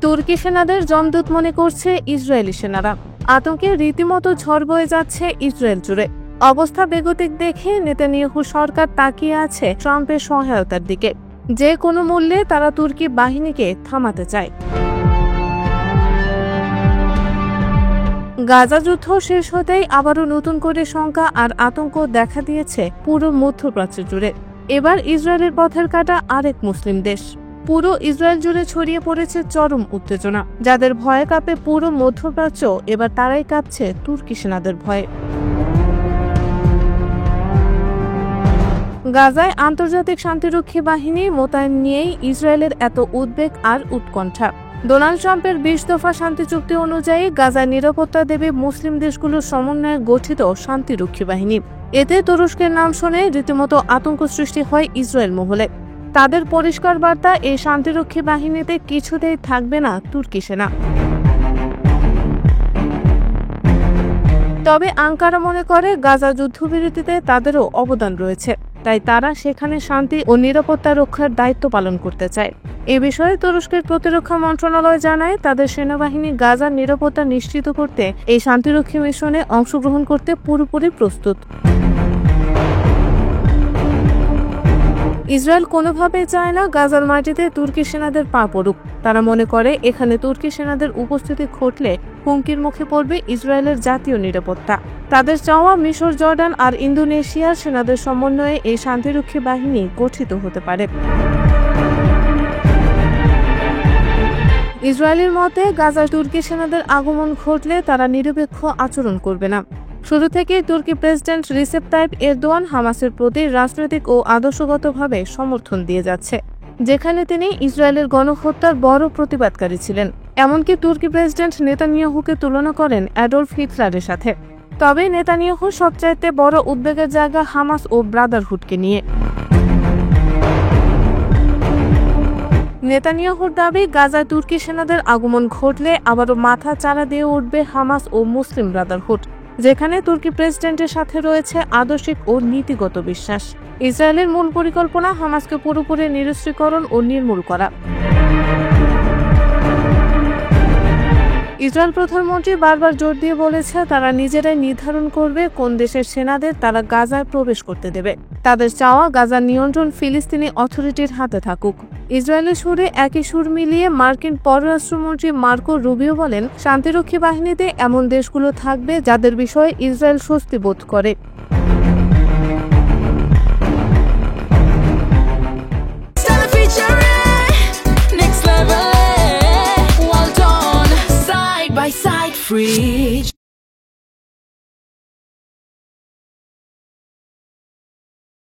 তুর্কি সেনাদের যমদূত মনে করছে ইসরায়েলি সেনারা। আতঙ্কে রীতিমতো ঝড় বয়ে যাচ্ছে ইসরায়েল জুড়ে। অবস্থা বেগতিক দেখে নেতানিয়াহু সরকার তাকিয়ে আছে ট্রাম্পের সহায়তার দিকে। যে কোনো মূল্যে তারা তুর্কি বাহিনীকে থামাতে চায়। গাজা যুদ্ধ শেষ হতেই আবারও নতুন করে শঙ্কা আর আতঙ্ক দেখা দিয়েছে পুরো মধ্যপ্রাচ্য জুড়ে। এবার ইসরায়েলের পথের কাটা আরেক মুসলিম দেশ। পুরো ইসরায়েল জুড়ে ছড়িয়ে পড়েছে চরম উত্তেজনা। যাদের ভয়ে কাঁপে পুরো মধ্যপ্রাচ্য, এবার তারাই কাঁপছে তুর্কি সেনাদের ভয়ে। গাজায় আন্তর্জাতিক শান্তিরক্ষী বাহিনী মোতায়েন নিয়েই ইসরায়েলের এত উদ্বেগ আর উৎকণ্ঠা। ডোনাল্ড ট্রাম্পের ২০ দফা শান্তি চুক্তি অনুযায়ী গাজায় নিরাপত্তা দেবে মুসলিম দেশগুলোর সমন্বয়ে গঠিত শান্তিরক্ষী বাহিনী। এতে তুরস্কের নাম শুনে রীতিমতো আতঙ্ক সৃষ্টি হয় ইসরায়েল মহলে। তাদের পরিষ্কার বার্তা, এই শান্তিরক্ষী বাহিনীতে কিছুতেই থাকবে না তুর্কি সেনা। তবে আঙ্কারা মনে করে গাজা যুদ্ধবিরতিতে তাদেরও অবদান রয়েছে, তাই তারা সেখানে শান্তি ও নিরাপত্তা রক্ষার দায়িত্ব পালন করতে চায়। এ বিষয়ে তুরস্কের প্রতিরক্ষা মন্ত্রণালয় জানায়, তাদের সেনাবাহিনী গাজার নিরাপত্তা নিশ্চিত করতে এই শান্তিরক্ষী মিশনে অংশগ্রহণ করতে পুরোপুরি প্রস্তুত। ইসরায়েল কোনোভাবেই চায় না গাজার মাটিতে তুর্কি সেনাদের পা পড়ুক। তারা মনে করে এখানে তুর্কি সেনাদের উপস্থিতি ঘটলে হুমকির মুখে পড়বে ইসরায়েলের জাতীয় নিরাপত্তা। তাদের চাওয়া মিশর, জর্ডান আর ইন্দোনেশিয়ার সেনাদের সমন্বয়ে এই শান্তিরক্ষী বাহিনী গঠিত হতে পারে। ইসরায়েলের মতে, গাজায় তুর্কি সেনাদের আগমন ঘটলে তারা নিরপেক্ষ আচরণ করবে না। শুরু থেকেই তুর্কি প্রেসিডেন্ট রিসেপ তাইপ এরদোয়ান হামাসের প্রতি রাজনৈতিক ও আদর্শগতভাবে সমর্থন দিয়ে যাচ্ছে, যেখানে তিনি ইসরায়েলের গণহত্যার বড় প্রতিবাদকারী ছিলেন। এমনকি তুর্কি প্রেসিডেন্ট নেতানিয়াহুকে তুলনা করেন অ্যাডলফ হিটলারের সাথে। তবে নেতানিয়াহুর সবচাইতে বড় উদ্বেগের জায়গা হামাস ও ব্রাদারহুডকে নিয়ে। নেতানিয়াহুর দাবি, গাজায় তুর্কি সেনাদের আগমন ঘটলে আবারও মাথা চাড়া দিয়ে উঠবে হামাস ও মুসলিম ব্রাদারহুড, যেখানে তুর্কি প্রেসিডেন্টের সাথে রয়েছে আদর্শিক ও নীতিগত বিশ্বাস। ইসরায়েলের মূল পরিকল্পনা হামাসকে পুরোপুরি নিরস্ত্রীকরণ ও নির্মূল করা। ইসরায়েল প্রধানমন্ত্রী বারবার জোর দিয়ে বলেছে, তারা নিজেরাই নির্ধারণ করবে কোন দেশের সেনাদের তারা গাজায় প্রবেশ করতে দেবে। তাদের চাওয়া, গাজার নিয়ন্ত্রণ ফিলিস্তিনি অথরিটির হাতে থাকুক। ইসরায়েলের সুরে একই সুর মিলিয়ে মার্কিন পররাষ্ট্রমন্ত্রী মার্কো রুবিও বলেন, শান্তিরক্ষী বাহিনীতে এমন দেশগুলো থাকবে যাদের বিষয়ে ইসরায়েল স্বস্তি বোধ করে। Free